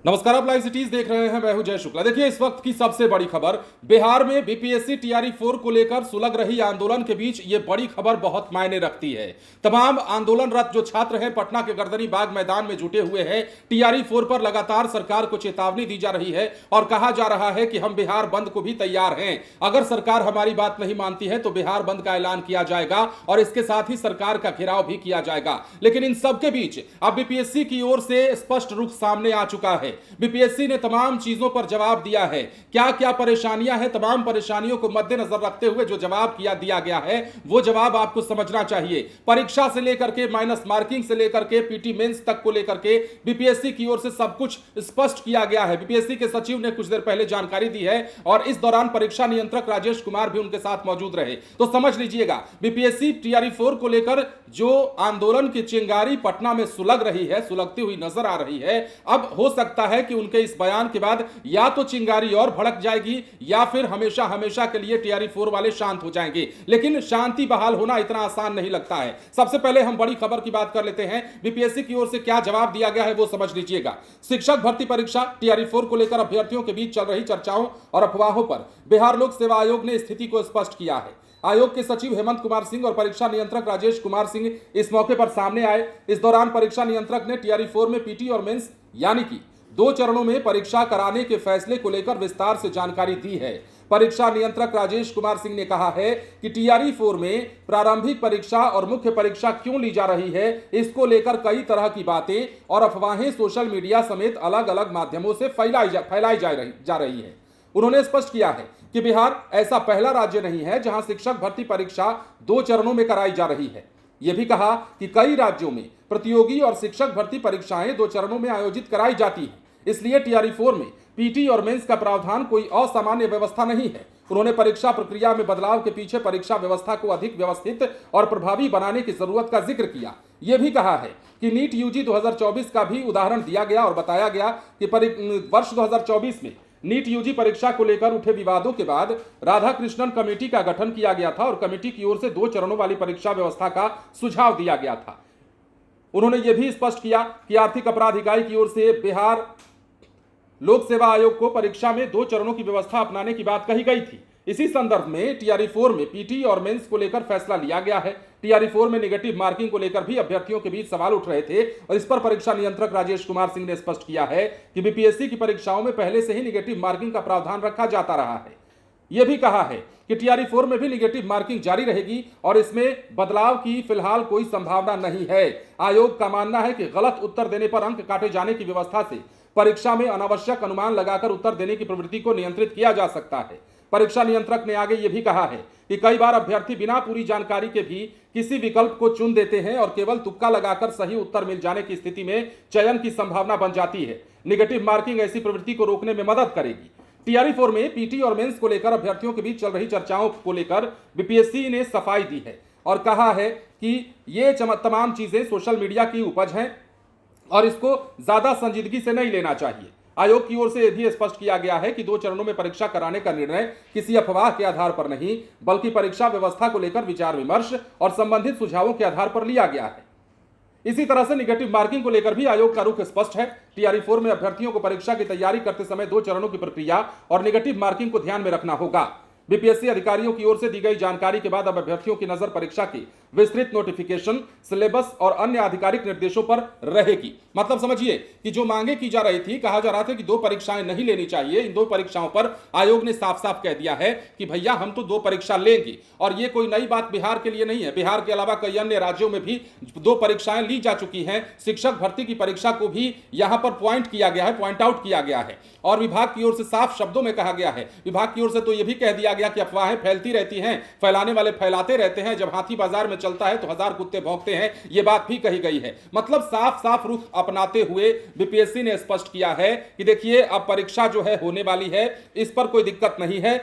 नमस्कार, आप live cities देख रहे हैं। मैं हूं जय शुक्ला। देखिए, इस वक्त की सबसे बड़ी खबर, बिहार में बीपीएससी टीआरई 4 को लेकर सुलग रही आंदोलन के बीच ये बड़ी खबर बहुत मायने रखती है। तमाम आंदोलनरत जो छात्र हैं पटना के गर्दनी बाग मैदान में जुटे हुए हैं। टीआरई 4 पर लगातार सरकार को चेतावनी दी जा रही है और कहा जा रहा है कि हम बिहार बंद को भी तैयार हैं। अगर सरकार हमारी बात नहीं मानती है तो बिहार बंद का ऐलान किया जाएगा और इसके साथ ही सरकार का घेराव भी किया जाएगा। लेकिन इन सबके बीच अब बीपीएससी की ओर से स्पष्ट रुख सामने आ चुका है। बीपीएससी ने तमाम चीजों पर जवाब दिया है। क्या क्या परेशानियां हैं, तमाम परेशानियों को मद्देनजर रखते हुए जो जवाब दिया गया है वो जवाब आपको समझना चाहिए। परीक्षा से लेकर के माइनस मार्किंग से लेकर के पीटी मेंस तक को लेकर के बीपीएससी की ओर से सब कुछ स्पष्ट किया गया है। बीपीएससी के सचिव ने कुछ देर पहले जानकारी दी है और इस दौरान परीक्षा नियंत्रक राजेश कुमार भी उनके साथ मौजूद रहे। तो समझ लीजिएगा, बीपीएससी टीआरई 4 को लेकर जो आंदोलन की चिंगारी पटना में सुलग रही है, सुलगती हुई नजर आ रही है। अब हो सकता है कि उनके इस बयान के बाद या तो चिंगारी और भड़क जाएगी या फिर हमेशा हमेशा के लिए टीआरई 4 वाले शांत हो जाएंगे। लेकिन शांति बहाल होना इतना आसान नहीं लगता है। सबसे पहले हम बड़ी खबर की बात कर लेते हैं। बीपीएससी की ओर से क्या जवाब दिया गया है वो समझ लीजिएगा। शिक्षक भर्ती परीक्षा टीआरई 4 को लेकर अभ्यर्थियों के बीच चल रही चर्चाओं और अफवाहों पर बिहार लोक सेवा आयोग ने स्थिति को स्पष्ट किया है। आयोग के सचिव हेमंत कुमार सिंह और परीक्षा नियंत्रक राजेश कुमार सिंह इस मौके पर सामने आए। इस दौरान परीक्षा नियंत्रक ने टीआरई 4 में पीटी और मेंस यानी कि 2 चरणों में परीक्षा कराने के फैसले को लेकर विस्तार से जानकारी दी है। परीक्षा नियंत्रक राजेश कुमार सिंह ने कहा है कि टीआरई 4 में प्रारंभिक परीक्षा और मुख्य परीक्षा क्यों ली जा रही है, इसको लेकर कई तरह की बातें और अफवाहें सोशल मीडिया समेत अलग अलग माध्यमों से फैलाई जा रही है। उन्होंने स्पष्ट किया है कि बिहार ऐसा पहला राज्य नहीं है जहां शिक्षक भर्ती परीक्षा 2 चरणों में कराई जा रही है। यह भी कहा कि कई राज्यों में प्रतियोगी और शिक्षक भर्ती परीक्षाएं 2 चरणों में आयोजित कराई जाती हैं। इसलिए टीआरई 4 में पीटी और मेंस का प्रावधान कोई असामान्य व्यवस्था नहीं है। उन्होंने परीक्षा प्रक्रिया में बदलाव के पीछे परीक्षा व्यवस्था को अधिक व्यवस्थित और प्रभावी बनाने की जरूरत का जिक्र किया। यह भी कहा है कि नीट यूजी 2024 का भी उदाहरण दिया गया और बताया गया कि वर्ष 2024 में नीट यूजी परीक्षा को लेकर उठे विवादों के बाद राधाकृष्णन कमेटी का गठन किया गया था और कमेटी की ओर से 2 चरणों वाली परीक्षा व्यवस्था का सुझाव दिया गया था। उन्होंने यह भी स्पष्ट किया कि आर्थिक अपराध इकाई की ओर से बिहार लोक सेवा आयोग को परीक्षा में 2 चरणों की व्यवस्था अपनाने की बात कही गई थी। इसी संदर्भ में टीआरई 4 में पीटी और मेंस को लेकर फैसला लिया गया है। टीआरई 4 में नेगेटिव मार्किंग को लेकर भी अभ्यर्थियों के बीच सवाल उठ रहे थे और इस पर परीक्षा नियंत्रक राजेश कुमार सिंह ने स्पष्ट किया है कि बीपीएससी की परीक्षाओं में पहले से ही नेगेटिव मार्किंग का प्रावधान रखा जाता रहा है। यह भी कहा है कि टीआरई 4 में भी नेगेटिव मार्किंग जारी रहेगी और इसमें बदलाव की फिलहाल कोई संभावना नहीं है। आयोग का मानना है कि गलत उत्तर देने पर अंक काटे जाने की व्यवस्था से परीक्षा में अनावश्यक अनुमान लगाकर उत्तर देने की प्रवृत्ति को नियंत्रित किया जा सकता है। परीक्षा नियंत्रक ने आगे यह भी कहा है कि कई बार अभ्यर्थी बिना पूरी जानकारी के भी किसी विकल्प को चुन देते हैं और केवल तुक्का लगाकर सही उत्तर मिल जाने की स्थिति में चयन की संभावना बन जाती है। नेगेटिव मार्किंग ऐसी प्रवृत्ति को रोकने में मदद करेगी। टीआरई 4 में पीटी और मेंस को लेकर अभ्यर्थियों के बीच चल रही चर्चाओं को लेकर बीपीएससी ने सफाई दी है और कहा है कि ये तमाम चीजें सोशल मीडिया की उपज हैं और इसको ज्यादा संजीदगी से नहीं लेना चाहिए। आयोग की ओर से यह भी स्पष्ट किया गया है कि 2 चरणों में परीक्षा कराने का निर्णय किसी अफवाह के आधार पर नहीं बल्कि परीक्षा व्यवस्था को लेकर विचार विमर्श और संबंधित सुझावों के आधार पर लिया गया है। इसी तरह से नेगेटिव मार्किंग को लेकर भी आयोग का रुख स्पष्ट है। टीआरई 4 में अभ्यर्थियों को परीक्षा की तैयारी करते समय 2 चरणों की प्रक्रिया और नेगेटिव मार्किंग को ध्यान में रखना होगा। बीपीएससी अधिकारियों की ओर से दी गई जानकारी के बाद अब अभ्यर्थियों की नजर परीक्षा की विस्तृत नोटिफिकेशन, सिलेबस और अन्य आधिकारिक निर्देशों पर रहेगी। मतलब समझिए कि जो मांगे की जा रही थी, कहा जा रहा था कि 2 परीक्षाएं नहीं लेनी चाहिए, इन 2 परीक्षाओं पर आयोग ने साफ साफ कह दिया है कि भैया हम तो 2 परीक्षा लेंगे। और ये कोई नई बात बिहार के लिए नहीं है। बिहार के अलावा कई अन्य राज्यों में भी 2 परीक्षाएं ली जा चुकी हैं। शिक्षक भर्ती की परीक्षा को भी यहां पर पॉइंट किया गया है, पॉइंट आउट किया गया है और विभाग की ओर से साफ शब्दों में कहा गया है। विभाग की ओर से तो यह भी कह दिया गया कि अफवाहें फैलती रहती हैं, फैलाने वाले फैलाते रहते हैं, जब हाथी बाजार में चलता है तो 1000 कुत्ते भौंकते हैं, यह बात भी कही गई है। मतलब साफ साफ रुख अपनाते हुए बीपीएससी ने स्पष्ट किया है कि देखिए अब परीक्षा जो है होने वाली है, इस पर कोई दिक्कत नहीं है।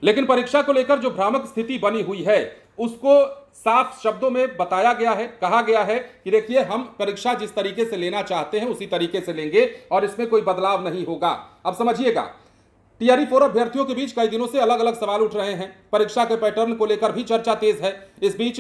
लेकिन परीक्षा को लेकर जो भ्रामक स्थिति बनी हुई है उसको साफ शब्दों में बताया गया है, कहा गया है कि देखिए हम परीक्षा जिस तरीके से लेना चाहते हैं उसी तरीके से लेंगे और इसमें कोई बदलाव नहीं होगा। अब समझिएगा, टीआरई 4 अभ्यर्थियों के बीच कई दिनों से अलग अलग सवाल उठ रहे हैं। परीक्षा के पैटर्न को लेकर भी चर्चा तेज है। इस बीच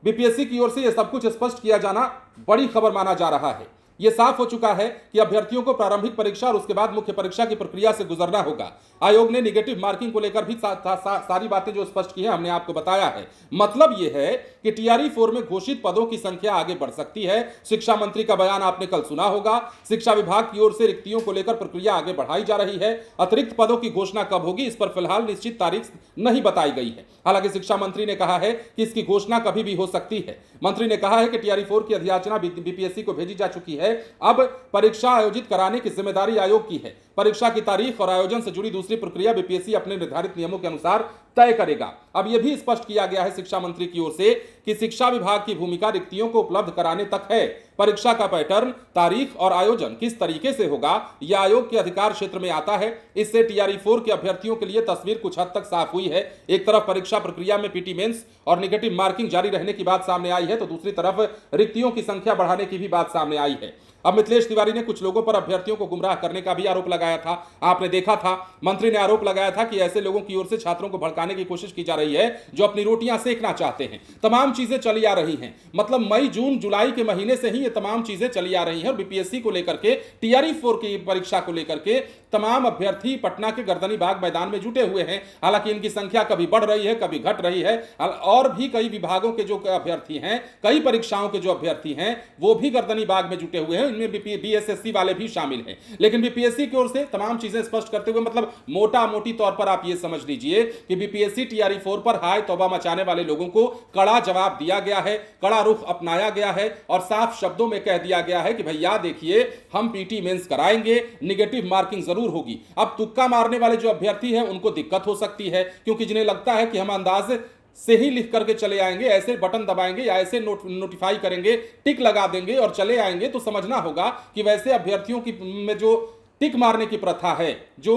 बीपीएससी की ओर से यह सब कुछ स्पष्ट किया जाना बड़ी खबर माना जा रहा है। यह साफ हो चुका है कि अभ्यर्थियों को प्रारंभिक परीक्षा और उसके बाद मुख्य परीक्षा की प्रक्रिया से गुजरना होगा। आयोग ने निगेटिव मार्किंग को लेकर भी सारी बातें जो स्पष्ट की है हमने आपको बताया है। मतलब यह है कि टीआरई 4 में घोषित पदों की संख्या आगे बढ़ सकती है। शिक्षा मंत्री का बयान आपने कल सुना होगा। शिक्षा विभाग की ओर से रिक्तियों को लेकर प्रक्रिया आगे बढ़ाई जा रही है। अतिरिक्त पदों की घोषणा कब होगी, इस पर फिलहाल निश्चित तारीख नहीं बताई गई है। हालांकि शिक्षा मंत्री ने कहा है कि इसकी घोषणा कभी भी हो सकती है। मंत्री ने कहा है कि टीआरई 4 की अधियाचना बीपीएससी को भेजी जा चुकी है। अब परीक्षा आयोजित कराने की जिम्मेदारी आयोग की है। परीक्षा की तारीख और आयोजन से जुड़ी दूसरी प्रक्रिया बीपीएससी अपने निर्धारित नियमों के अनुसार तय करेगा। अब यह भी स्पष्ट किया गया है शिक्षा मंत्री की ओर से कि शिक्षा विभाग की भूमिका रिक्तियों को उपलब्ध कराने तक है। परीक्षा का पैटर्न, तारीख और आयोजन किस तरीके से होगा, यह आयोग के अधिकार क्षेत्र में आता है। इससे टीआरई 4 के अभ्यर्थियों के लिए तस्वीर कुछ हद तक साफ हुई है। एक तरफ परीक्षा प्रक्रिया में पीटी मेंस और नेगेटिव मार्किंग जारी रहने की बात सामने आई है, तो दूसरी तरफ रिक्तियों की संख्या बढ़ाने की भी बात सामने आई है। अब मिथिलेश तिवारी ने कुछ लोगों पर अभ्यर्थियों को गुमराह करने का भी आरोप लगाया था। आपने देखा था, मंत्री ने आरोप लगाया था कि ऐसे लोगों की ओर से छात्रों को भड़काने की कोशिश की जा रही है जो अपनी रोटियां सेकना चाहते हैं। तमाम चीजें चली आ रही हैं। मतलब मई, जून, जुलाई के महीने से ही ये तमाम चीजें चली आ रही हैं और बीपीएससी को लेकर के, टीआरई 4 की परीक्षा को लेकर के तमाम अभ्यर्थी पटना के गर्दनी बाग मैदान में जुटे हुए हैं। हालांकि इनकी संख्या कभी बढ़ रही है, कभी घट रही है। और भी कई विभागों के जो अभ्यर्थी हैं, कई परीक्षाओं के जो अभ्यर्थी हैं, वो भी गर्दनी बाग में जुटे हुए हैं। इनमें बीएसएससी वाले भी शामिल हैं। लेकिन बीपीएससी की ओर से तमाम चीजें स्पष्ट करते हुए, मतलब मोटा मोटी तौर पर आप ये समझ लीजिए कि बीपीएससी टीआरई 4 पर हाय तौबा मचाने वाले लोगों को कड़ा जवाब दिया गया है, कड़ा रुख अपनाया गया है और साफ शब्दों में कह दिया गया है कि भैया देखिए, हम पीटी मेंस कराएंगे, निगेटिव मार्किंग जरूर होगी। अब तुक्का मारने वाले जो अभ्यर्थी हैं उनको दिक्कत हो सकती है, क्योंकि जिन्हें लगता है कि हम अंदाज से ही लिख करके चले आएंगे, ऐसे बटन दबाएंगे या ऐसे नोटिफाई करेंगे, टिक लगा देंगे और चले आएंगे, तो समझना होगा कि वैसे अभ्यर्थियों की में जो टिक मारने की प्रथा है, जो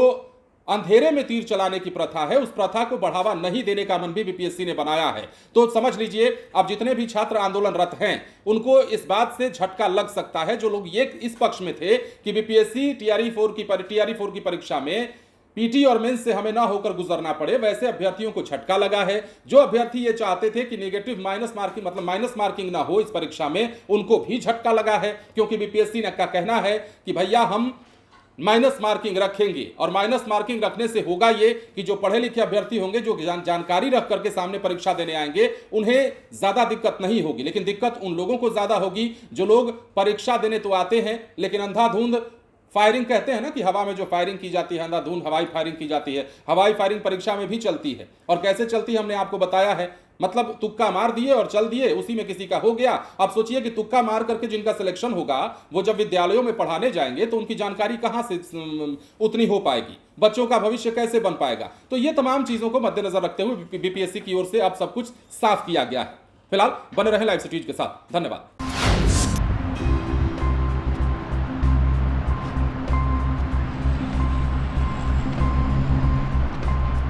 अंधेरे में तीर चलाने की प्रथा है, उस प्रथा को बढ़ावा नहीं देने का मन भी बीपीएससी ने बनाया है। तो समझ लीजिए, अब जितने भी छात्र आंदोलनरत हैं उनको इस बात से झटका लग सकता है, जो लोग ये इस पक्ष में थे कि बीपीएससी टीआरई 4 की परीक्षा में पीटी और मेंस से हमें ना होकर गुजरना पड़े, वैसे अभ्यर्थियों को झटका लगा है। जो अभ्यर्थी ये चाहते थे कि नेगेटिव माइनस मार्किंग ना हो इस परीक्षा में, उनको भी झटका लगा है, क्योंकि बीपीएससी का कहना है कि भैया हम माइनस मार्किंग रखेंगे। और माइनस मार्किंग रखने से होगा ये कि जो पढ़े लिखे अभ्यर्थी होंगे, जो जानकारी रख करके सामने परीक्षा देने आएंगे, उन्हें ज्यादा दिक्कत नहीं होगी। लेकिन दिक्कत उन लोगों को ज्यादा होगी जो लोग परीक्षा देने तो आते हैं लेकिन अंधाधुंध फायरिंग, कहते हैं ना कि हवा में जो फायरिंग की जाती है, अंधाधुंध हवाई फायरिंग की जाती है। हवाई फायरिंग परीक्षा में भी चलती है, और कैसे चलती है हमने आपको बताया है। मतलब तुक्का मार दिए और चल दिए, उसी में किसी का हो गया। अब सोचिए कि तुक्का मार करके जिनका सिलेक्शन होगा, वो जब विद्यालयों में पढ़ाने जाएंगे तो उनकी जानकारी कहां से उतनी हो पाएगी, बच्चों का भविष्य कैसे बन पाएगा। तो ये तमाम चीजों को मद्देनजर रखते हुए बीपीएससी की ओर से अब सब कुछ साफ किया गया है। फिलहाल बने रहे लाइव सिटीज के साथ। धन्यवाद।